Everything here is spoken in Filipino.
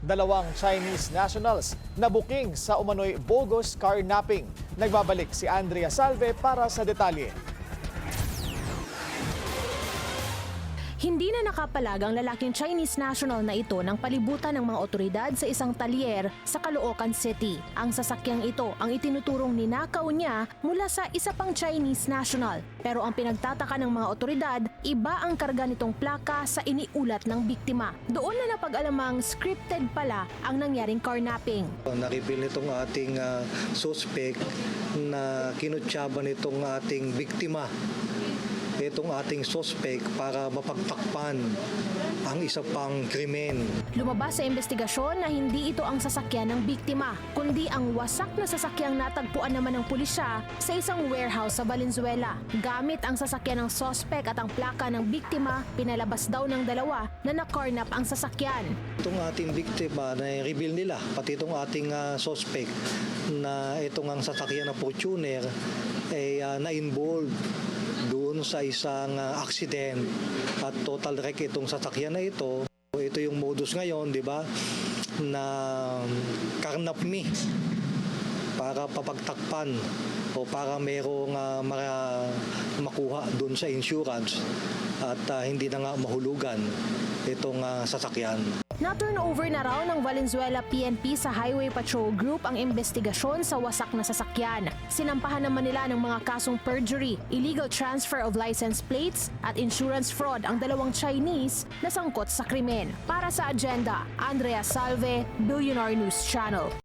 Dalawang Chinese nationals na booking sa umano'y bogus carnapping. Nagbabalik si Andrea Salve para sa detalye. Hindi na nakapalag ang lalaking Chinese national na ito ng palibutan ng mga otoridad sa isang talyer sa Caloocan City. Ang sasakyang ito ang itinuturong ninakaw niya mula sa isa pang Chinese national. Pero ang pinagtataka ng mga otoridad, iba ang karga nitong plaka sa iniulat ng biktima. Doon na napag-alamang scripted pala ang nangyaring carnapping. Na-reveal nitong ating suspect na kinutsaban nitong ating biktima. Itong ating suspect para mapagtakpan ang isa pang krimen. Lumabas sa investigasyon na hindi ito ang sasakyan ng biktima, kundi ang wasak na sasakyang natagpuan naman ng pulisya sa isang warehouse sa Valenzuela. Gamit ang sasakyan ng suspect at ang plaka ng biktima, pinalabas daw ng dalawa na nakarnap ang sasakyan. Itong ating biktima na reveal nila, pati itong ating suspect na itong ang sasakyan ng Fortuner ay na-involved doon sa isang accident at total wreck itong sasakyan na ito. Ito yung modus ngayon, di ba, na carnap me para papagtakpan o para merong makuha doon sa insurance at hindi na nga mahulugan itong sasakyan. Na-turnover na raw ng Valenzuela PNP sa Highway Patrol Group ang investigasyon sa wasak na sasakyan. Sinampahan naman nila ng mga kasong perjury, illegal transfer of license plates at insurance fraud ang dalawang Chinese na sangkot sa krimen. Para sa Agenda, Andrea Salve, Billionaire News Channel.